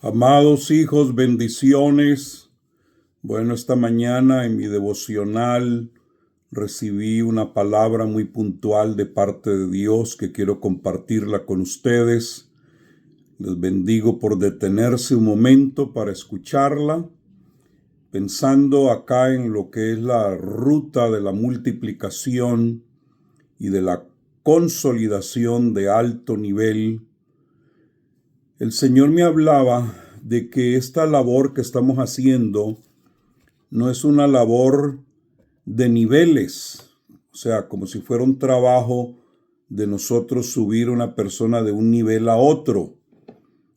Amados hijos, bendiciones. Bueno, esta mañana en mi devocional recibí una palabra muy puntual de parte de Dios que quiero compartirla con ustedes. Les bendigo por detenerse un momento para escucharla, pensando acá en lo que es la ruta de la multiplicación y de la consolidación de alto nivel. El Señor me hablaba de que esta labor que estamos haciendo no es una labor de niveles, o sea, como si fuera un trabajo de nosotros subir a una persona de un nivel a otro,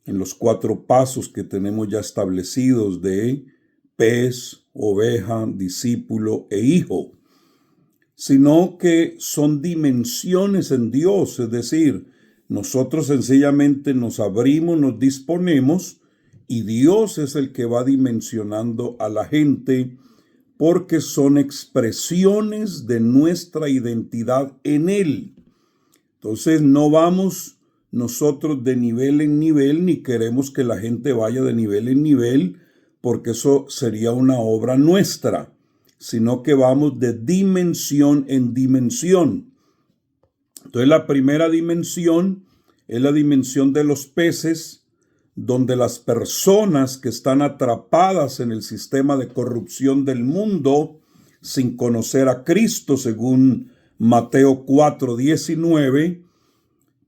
en los 4 pasos que tenemos ya establecidos de pez, oveja, discípulo e hijo, sino que son dimensiones en Dios, es decir, nosotros sencillamente nos abrimos, nos disponemos y Dios es el que va dimensionando a la gente porque son expresiones de nuestra identidad en Él. Entonces no vamos nosotros de nivel en nivel ni queremos que la gente vaya de nivel en nivel porque eso sería una obra nuestra, sino que vamos de dimensión en dimensión. Entonces la primera dimensión es la dimensión de los peces, donde las personas que están atrapadas en el sistema de corrupción del mundo, sin conocer a Cristo, según Mateo 4:19,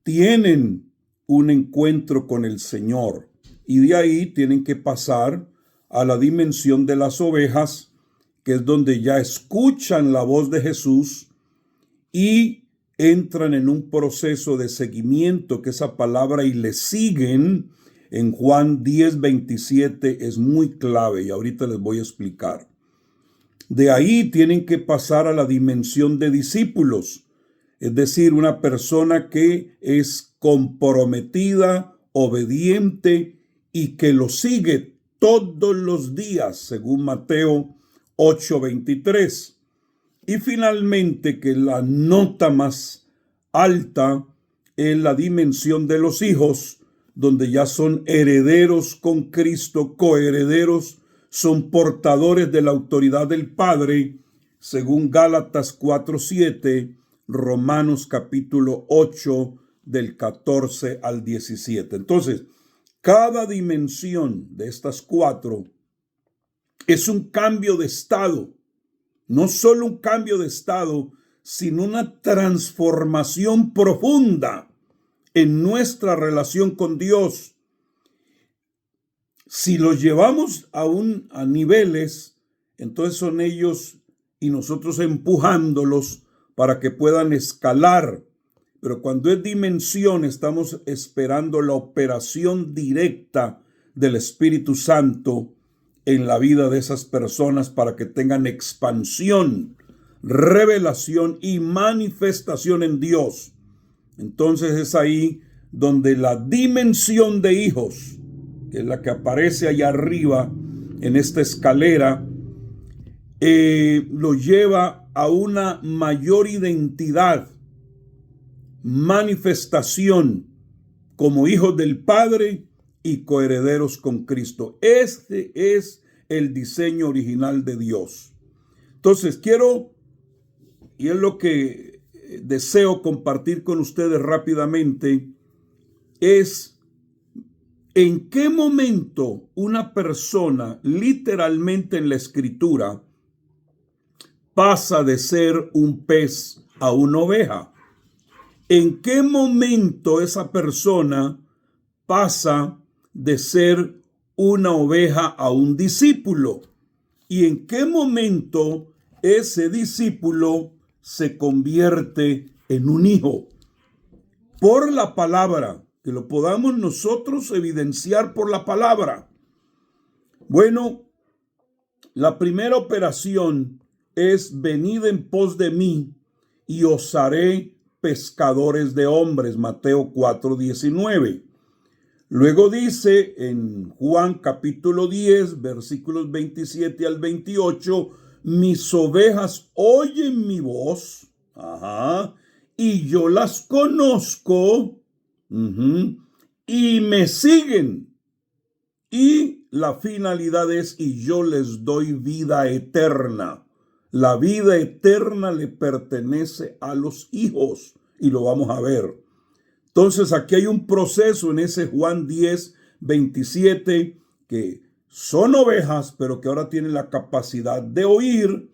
tienen un encuentro con el Señor. Y de ahí tienen que pasar a la dimensión de las ovejas, que es donde ya escuchan la voz de Jesús y entran en un proceso de seguimiento, que esa palabra y le siguen en Juan 10:27 es muy clave y ahorita les voy a explicar. De ahí tienen que pasar a la dimensión de discípulos, es decir, una persona que es comprometida, obediente y que lo sigue todos los días, según Mateo 8:23. Y finalmente, que la nota más alta es la dimensión de los hijos, donde ya son herederos con Cristo, coherederos, son portadores de la autoridad del Padre, según Gálatas 4:7, Romanos capítulo 8, del 14 al 17. Entonces, cada dimensión de estas 4 es un cambio de estado. No solo un cambio de estado, sino una transformación profunda en nuestra relación con Dios. Si los llevamos a niveles, entonces son ellos y nosotros empujándolos para que puedan escalar. Pero cuando es dimensión, estamos esperando la operación directa del Espíritu Santo en la vida de esas personas para que tengan expansión, revelación y manifestación en Dios. Entonces es ahí donde la dimensión de hijos, que es la que aparece allá arriba en esta escalera, lo lleva a una mayor identidad, manifestación como hijos del Padre y coherederos con Cristo. Este es el diseño original de Dios. Entonces y es lo que deseo compartir con ustedes rápidamente, es en qué momento una persona literalmente en la Escritura pasa de ser un pez a una oveja. ¿En qué momento esa persona pasa de ser una oveja a un discípulo? ¿Y en qué momento ese discípulo se convierte en un hijo? Por la palabra, que lo podamos nosotros evidenciar por la palabra. Bueno, la primera operación es: venid en pos de mí y os haré pescadores de hombres, Mateo 4:19. Luego dice en Juan capítulo 10, versículos 27 al 28, mis ovejas oyen mi voz, y yo las conozco, y me siguen, Y la finalidad es, y yo les doy vida eterna. La vida eterna le pertenece a los hijos, y lo vamos a ver. Entonces aquí hay un proceso en ese Juan 10:27, que son ovejas, pero que ahora tienen la capacidad de oír,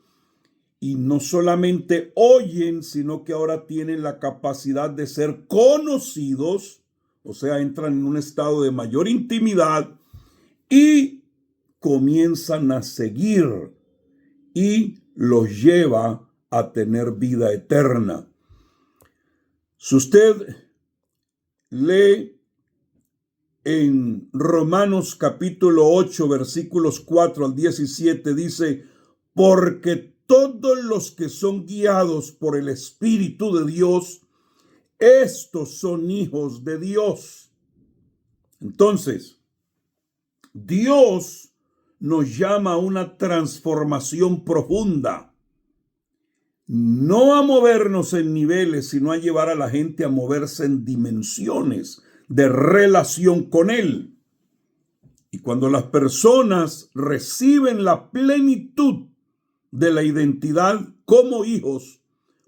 y no solamente oyen, sino que ahora tienen la capacidad de ser conocidos, o sea, entran en un estado de mayor intimidad y comienzan a seguir, y los lleva a tener vida eterna. Si usted lee en Romanos capítulo 8, versículos 4 al 17, dice: porque todos los que son guiados por el Espíritu de Dios, estos son hijos de Dios. Entonces, Dios nos llama a una transformación profunda, no a movernos en niveles, sino a llevar a la gente a moverse en dimensiones de relación con Él. Y cuando las personas reciben la plenitud de la identidad como hijos,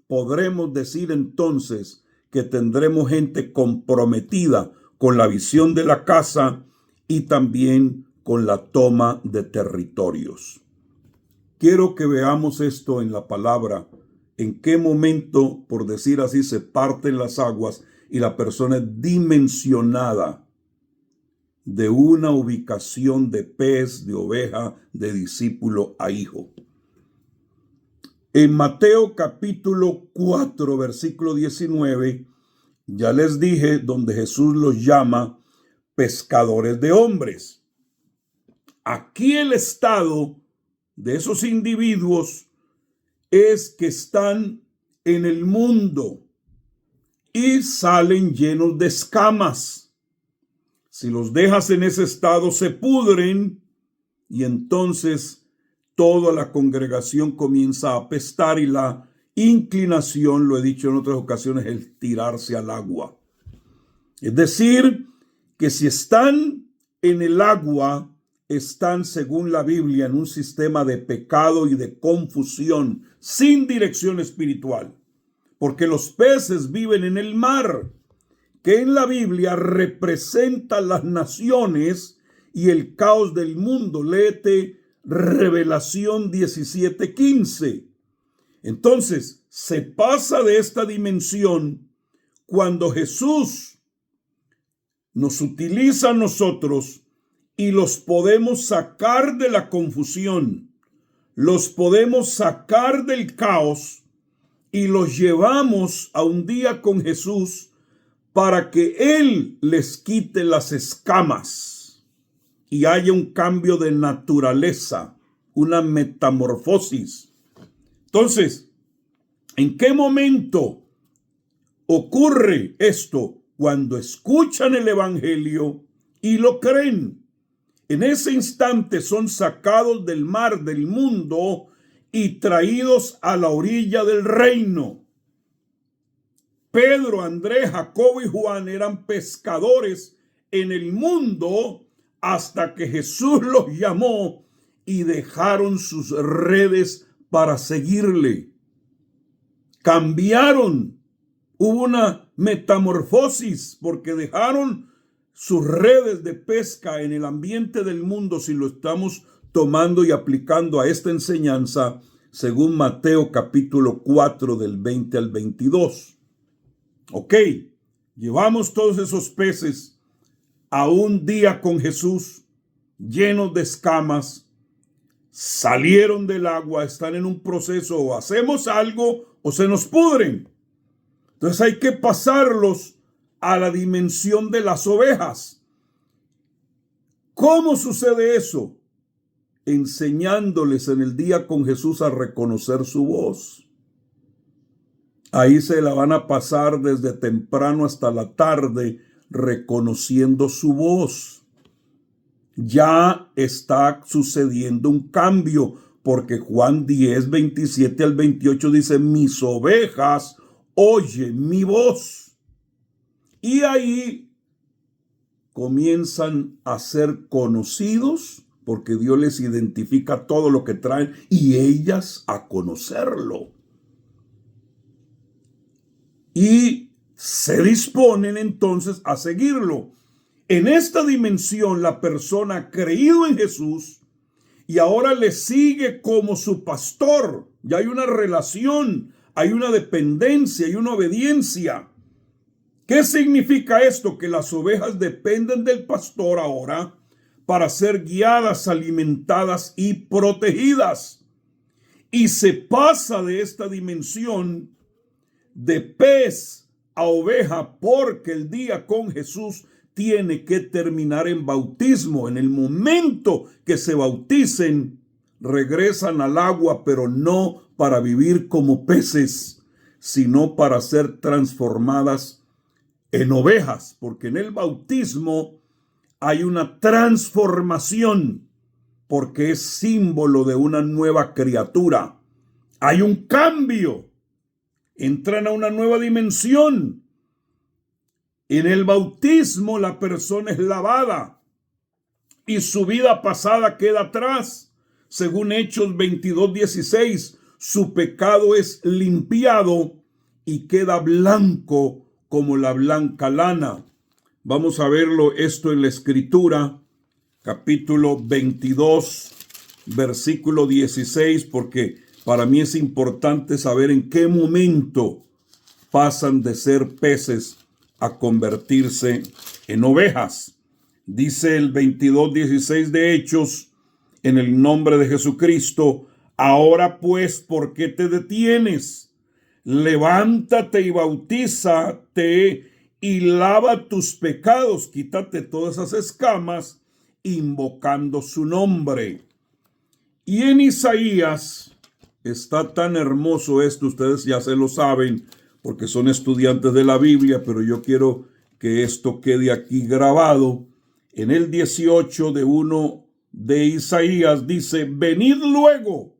podremos decir entonces que tendremos gente comprometida con la visión de la casa y también con la toma de territorios. Quiero que veamos esto en la palabra. En qué momento, por decir así, se parten las aguas y la persona es dimensionada de una ubicación de pez, de oveja, de discípulo a hijo. En Mateo capítulo 4, versículo 19, ya les dije, donde Jesús los llama pescadores de hombres. Aquí el estado de esos individuos es que están en el mundo y salen llenos de escamas. Si los dejas en ese estado, se pudren, y entonces toda la congregación comienza a apestar, y la inclinación, lo he dicho en otras ocasiones, es tirarse al agua. Es decir, que si están en el agua, están, según la Biblia, en un sistema de pecado y de confusión, sin dirección espiritual, porque los peces viven en el mar, que en la Biblia representa las naciones y el caos del mundo. Léete Revelación 17:15. Entonces, se pasa de esta dimensión cuando Jesús nos utiliza a nosotros y los podemos sacar de la confusión, los podemos sacar del caos y los llevamos a un día con Jesús para que Él les quite las escamas y haya un cambio de naturaleza, una metamorfosis. Entonces, ¿en qué momento ocurre esto? Cuando escuchan el evangelio y lo creen. En ese instante son sacados del mar del mundo y traídos a la orilla del reino. Pedro, Andrés, Jacobo y Juan eran pescadores en el mundo hasta que Jesús los llamó y dejaron sus redes para seguirle. Cambiaron. Hubo una metamorfosis porque dejaron sus redes de pesca en el ambiente del mundo, si lo estamos tomando y aplicando a esta enseñanza, según Mateo capítulo 4 del 20 al 22. Ok, llevamos todos esos peces a un día con Jesús, llenos de escamas, salieron del agua, están en un proceso, o hacemos algo o se nos pudren. Entonces hay que pasarlos a la dimensión de las ovejas. ¿Cómo sucede eso? Enseñándoles en el día con Jesús a reconocer su voz. Ahí se la van a pasar desde temprano hasta la tarde reconociendo su voz. Ya está sucediendo un cambio, porque Juan 10, 27 al 28 dice: mis ovejas oyen mi voz. Y ahí comienzan a ser conocidos porque Dios les identifica todo lo que traen y ellas a conocerlo. Y se disponen entonces a seguirlo. En esta dimensión la persona ha creído en Jesús y ahora le sigue como su pastor. Ya hay una relación, hay una dependencia, hay una obediencia. ¿Qué significa esto? Que las ovejas dependen del pastor ahora para ser guiadas, alimentadas y protegidas. Y se pasa de esta dimensión de pez a oveja porque el día con Jesús tiene que terminar en bautismo. En el momento que se bauticen, regresan al agua, pero no para vivir como peces, sino para ser transformadas en ovejas, porque en el bautismo hay una transformación, porque es símbolo de una nueva criatura. Hay un cambio, entran a una nueva dimensión. En el bautismo la persona es lavada y su vida pasada queda atrás. Según Hechos 22:16, su pecado es limpiado y queda blanco como la blanca lana. Vamos a verlo esto en la Escritura, capítulo 22, versículo 16, porque para mí es importante saber en qué momento pasan de ser peces a convertirse en ovejas. Dice el 22:16 de Hechos, en el nombre de Jesucristo: ahora pues, ¿por qué te detienes? Levántate y bautízate y lava tus pecados. Quítate todas esas escamas, invocando su nombre. Y en Isaías está tan hermoso esto, ustedes ya se lo saben, porque son estudiantes de la Biblia, pero yo quiero que esto quede aquí grabado. En el 18 de 1 de Isaías dice: venid luego,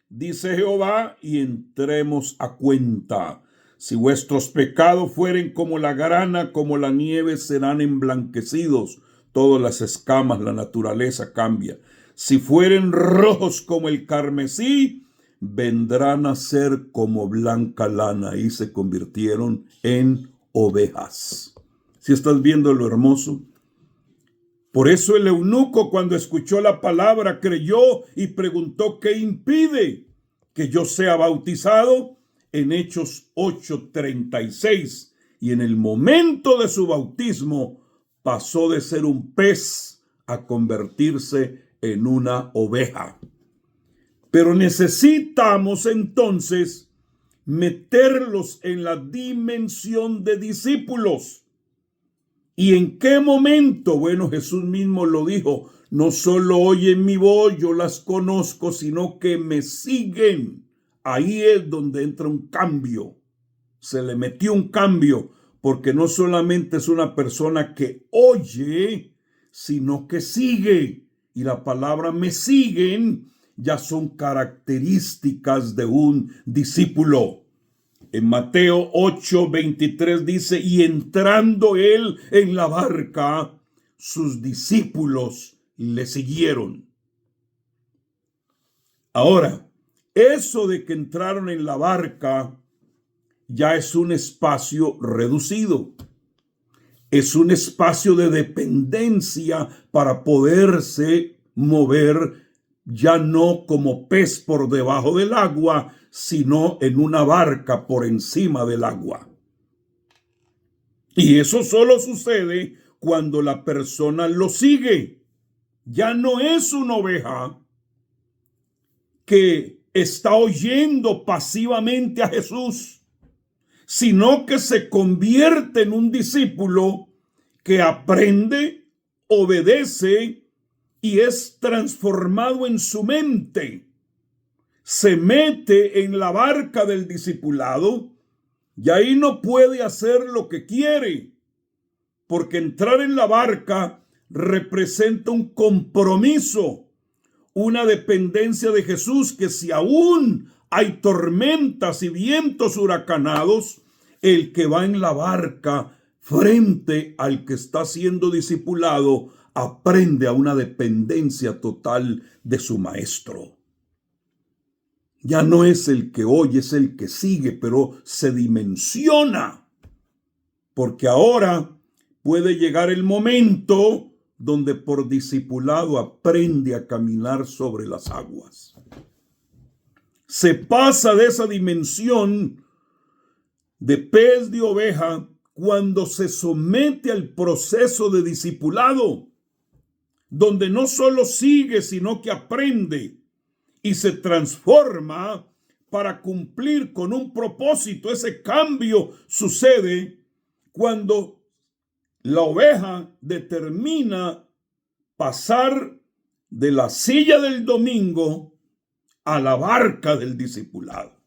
dice Jehová, y entremos a cuenta. Si vuestros pecados fueren como la grana, como la nieve, serán emblanquecidos. Todas las escamas, la naturaleza cambia. Si fueren rojos como el carmesí, vendrán a ser como blanca lana. Y se convirtieron en ovejas. ¿Si estás viendo lo hermoso? Por eso el eunuco, cuando escuchó la palabra, creyó y preguntó: ¿qué impide que yo sea bautizado? En Hechos 8:36. Y en el momento de su bautismo pasó de ser un pez a convertirse en una oveja. Pero necesitamos entonces meterlos en la dimensión de discípulos. ¿Y en qué momento? Bueno, Jesús mismo lo dijo: no solo oyen mi voz, yo las conozco, sino que me siguen. Ahí es donde entra un cambio. Se le metió un cambio, porque no solamente es una persona que oye, sino que sigue. Y la palabra me siguen ya son características de un discípulo. En Mateo 8:23 dice: y entrando él en la barca, sus discípulos le siguieron. Ahora, eso de que entraron en la barca ya es un espacio reducido. Es un espacio de dependencia para poderse mover, ya no como pez por debajo del agua, sino en una barca por encima del agua. Y eso solo sucede cuando la persona lo sigue. Ya no es una oveja que está oyendo pasivamente a Jesús, sino que se convierte en un discípulo que aprende, obedece y es transformado en su mente. Se mete en la barca del discipulado y ahí no puede hacer lo que quiere, porque entrar en la barca representa un compromiso, una dependencia de Jesús, que si aún hay tormentas y vientos huracanados, el que va en la barca frente al que está siendo discipulado, aprende a una dependencia total de su maestro. Ya no es el que oye, es el que sigue, pero se dimensiona. Porque ahora puede llegar el momento donde por discipulado aprende a caminar sobre las aguas. Se pasa de esa dimensión de pez de oveja cuando se somete al proceso de discipulado, donde no solo sigue, sino que aprende y se transforma para cumplir con un propósito. Ese cambio sucede cuando la oveja determina pasar de la silla del domingo a la barca del discipulado.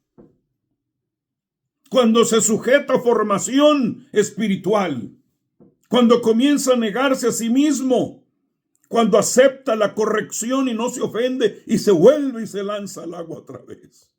Cuando se sujeta a formación espiritual, cuando comienza a negarse a sí mismo, cuando acepta la corrección y no se ofende y se vuelve y se lanza al agua otra vez.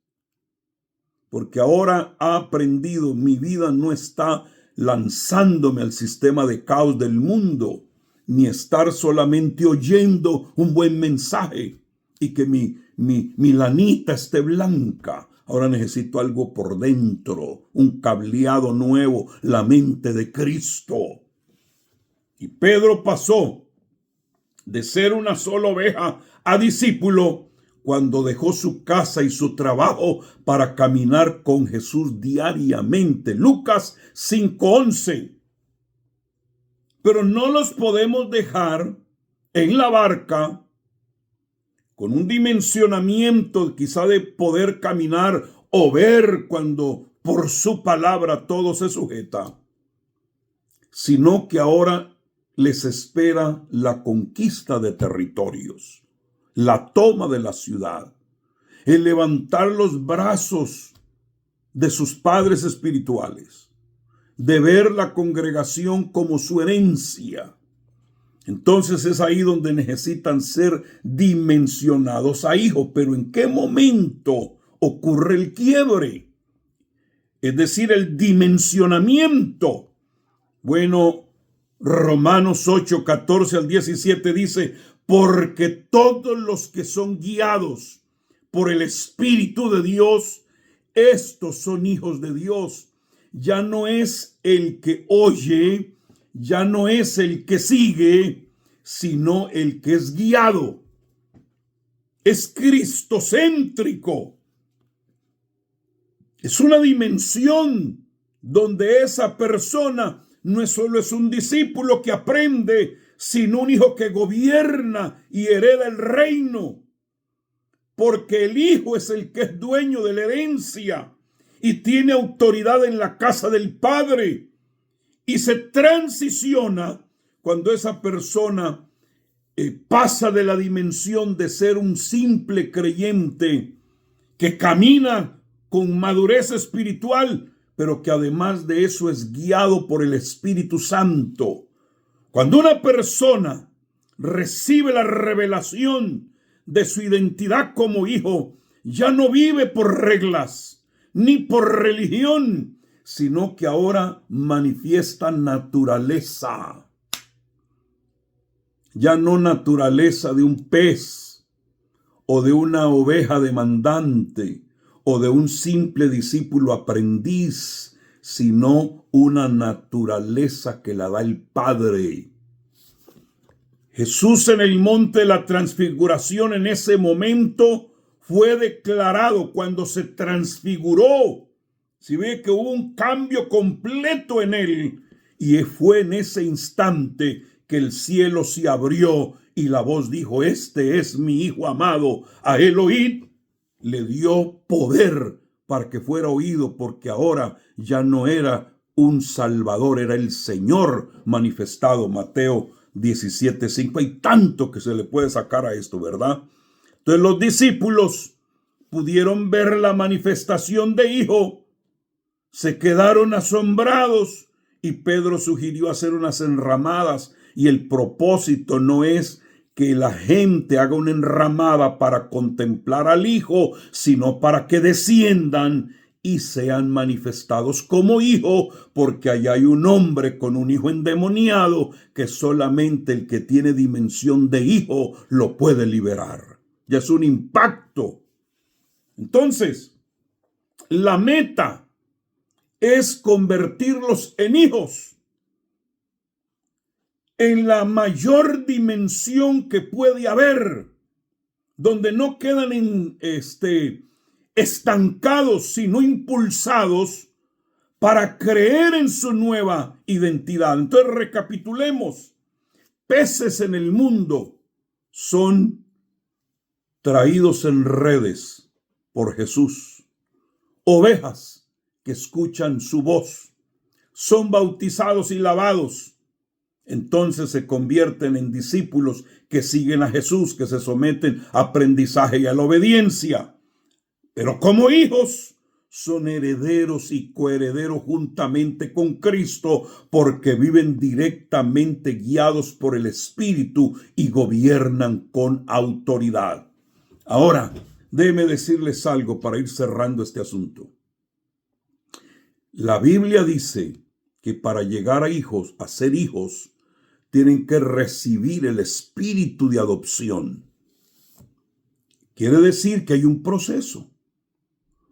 Porque ahora ha aprendido, mi vida no está lanzándome al sistema de caos del mundo, ni estar solamente oyendo un buen mensaje y que mi lanita esté blanca. Ahora necesito algo por dentro, un cableado nuevo, la mente de Cristo. Y Pedro pasó de ser una sola oveja a discípulo cuando dejó su casa y su trabajo para caminar con Jesús diariamente. Lucas 5:11. Pero no los podemos dejar en la barca con un dimensionamiento quizá de poder caminar o ver cuando por su palabra todo se sujeta, sino que ahora les espera la conquista de territorios, la toma de la ciudad, el levantar los brazos de sus padres espirituales, de ver la congregación como su herencia. Entonces es ahí donde necesitan ser dimensionados a hijos. Pero ¿en qué momento ocurre el quiebre? Es decir, el dimensionamiento. Bueno, Romanos 8:14 al 17 dice: porque todos los que son guiados por el Espíritu de Dios, estos son hijos de Dios. Ya no es el que oye, ya no es el que sigue, sino el que es guiado. Es cristocéntrico. Es una dimensión donde esa persona no solo es un discípulo que aprende, sino un hijo que gobierna y hereda el reino. Porque el hijo es el que es dueño de la herencia y tiene autoridad en la casa del Padre. Y se transiciona cuando esa persona pasa de la dimensión de ser un simple creyente que camina con madurez espiritual, pero que además de eso es guiado por el Espíritu Santo. Cuando una persona recibe la revelación de su identidad como hijo, ya no vive por reglas ni por religión, sino que ahora manifiesta naturaleza. Ya no naturaleza de un pez o de una oveja demandante o de un simple discípulo aprendiz, sino una naturaleza que la da el Padre. Jesús en el monte de la transfiguración, en ese momento fue declarado cuando se transfiguró. Si ve que hubo un cambio completo en él, y fue en ese instante que el cielo se abrió y la voz dijo: este es mi hijo amado, a él oíd. Le dio poder para que fuera oído, porque ahora ya no era un Salvador, era el Señor manifestado. Mateo 17:5. Hay tanto que se le puede sacar a esto, ¿verdad? Entonces los discípulos pudieron ver la manifestación de hijo, se quedaron asombrados y Pedro sugirió hacer unas enramadas, y el propósito no es que la gente haga una enramada para contemplar al hijo, sino para que desciendan y sean manifestados como hijo, porque allá hay un hombre con un hijo endemoniado que solamente el que tiene dimensión de hijo lo puede liberar. Ya es un impacto. Entonces, la meta es convertirlos en hijos en la mayor dimensión que puede haber, donde no quedan estancados, sino impulsados para creer en su nueva identidad. Entonces recapitulemos. Peces en el mundo son traídos en redes por Jesús. Ovejas que escuchan su voz son bautizados y lavados. Entonces se convierten en discípulos que siguen a Jesús, que se someten a aprendizaje y a la obediencia. Pero como hijos son herederos y coherederos juntamente con Cristo, porque viven directamente guiados por el Espíritu y gobiernan con autoridad. Ahora, déjenme decirles algo para ir cerrando este asunto. La Biblia dice que para llegar a ser hijos, tienen que recibir el espíritu de adopción. Quiere decir que hay un proceso.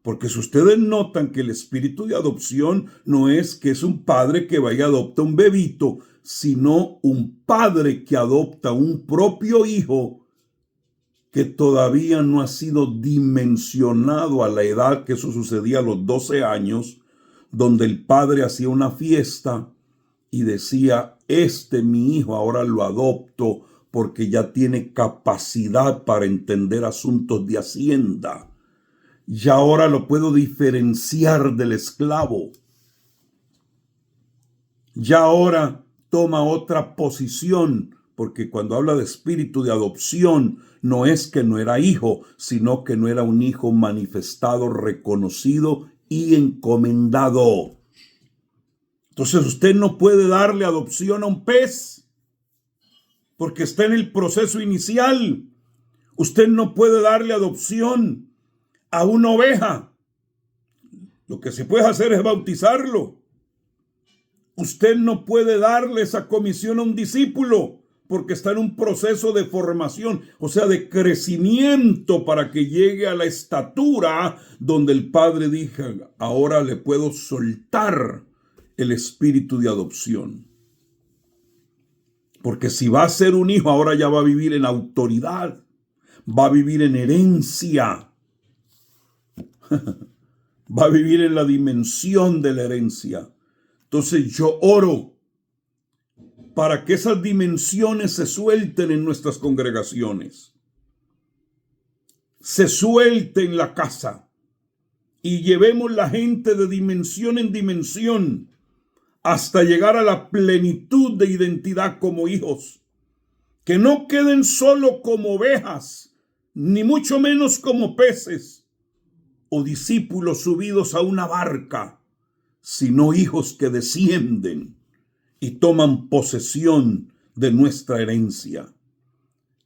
Porque si ustedes notan que el espíritu de adopción no es que es un padre que vaya a adoptar un bebito, sino un padre que adopta un propio hijo que todavía no ha sido dimensionado a la edad que eso sucedía a los 12 años, donde el padre hacía una fiesta y decía, mi hijo ahora lo adopto porque ya tiene capacidad para entender asuntos de hacienda. Y ahora lo puedo diferenciar del esclavo. Ya ahora toma otra posición, porque cuando habla de espíritu de adopción, no es que no era hijo, sino que no era un hijo manifestado, reconocido y encomendado. Entonces usted no puede darle adopción a un pez, porque está en el proceso inicial. Usted no puede darle adopción a una oveja. Lo que se puede hacer es bautizarlo. Usted no puede darle esa comisión a un discípulo, porque está en un proceso de formación, o sea, de crecimiento para que llegue a la estatura donde el Padre dijo, ahora le puedo soltar el espíritu de adopción. Porque si va a ser un hijo, ahora ya va a vivir en autoridad, va a vivir en herencia, va a vivir en la dimensión de la herencia. Entonces yo oro para que esas dimensiones se suelten en nuestras congregaciones, se suelte en la casa y llevemos la gente de dimensión en dimensión hasta llegar a la plenitud de identidad como hijos, que no queden solo como ovejas, ni mucho menos como peces o discípulos subidos a una barca, sino hijos que descienden y toman posesión de nuestra herencia.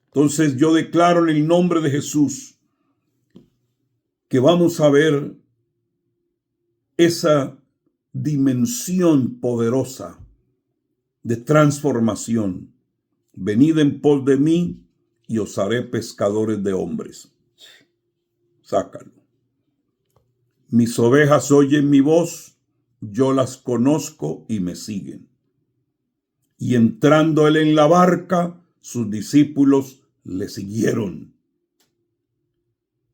Entonces yo declaro en el nombre de Jesús que vamos a ver esa dimensión poderosa de transformación. Venid en pos de mí y os haré pescadores de hombres. Sácalo. Mis ovejas oyen mi voz, yo las conozco y me siguen. Y entrando él en la barca, sus discípulos le siguieron.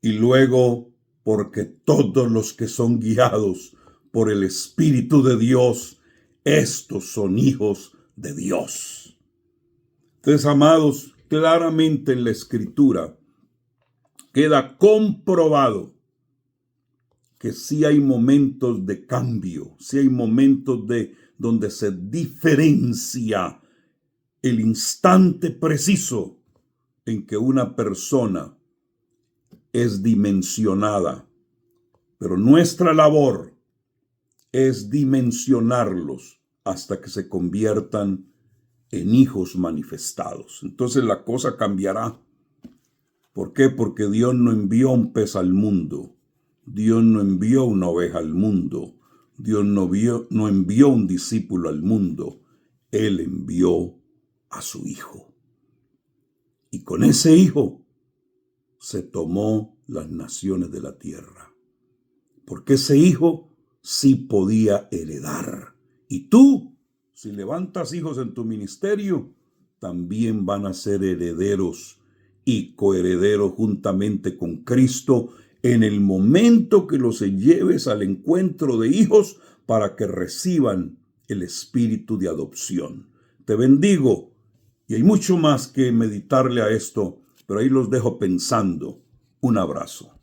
Y luego, porque todos los que son guiados por el Espíritu de Dios, estos son hijos de Dios. Entonces, amados, claramente en la Escritura queda comprobado que sí hay momentos de cambio, sí hay momentos donde se diferencia el instante preciso en que una persona es dimensionada. Pero nuestra labor es dimensionarlos hasta que se conviertan en hijos manifestados. Entonces la cosa cambiará. ¿Por qué? Porque Dios no envió un pez al mundo. Dios no envió una oveja al mundo. Dios no envió un discípulo al mundo. Él envió a su Hijo. Y con ese Hijo se tomó las naciones de la tierra. Porque ese Hijo sí podía heredar. Y tú, si levantas hijos en tu ministerio, también van a ser herederos y coherederos juntamente con Cristo en el momento que los lleves al encuentro de hijos para que reciban el espíritu de adopción. Te bendigo, y hay mucho más que meditarle a esto, pero ahí los dejo pensando. Un abrazo.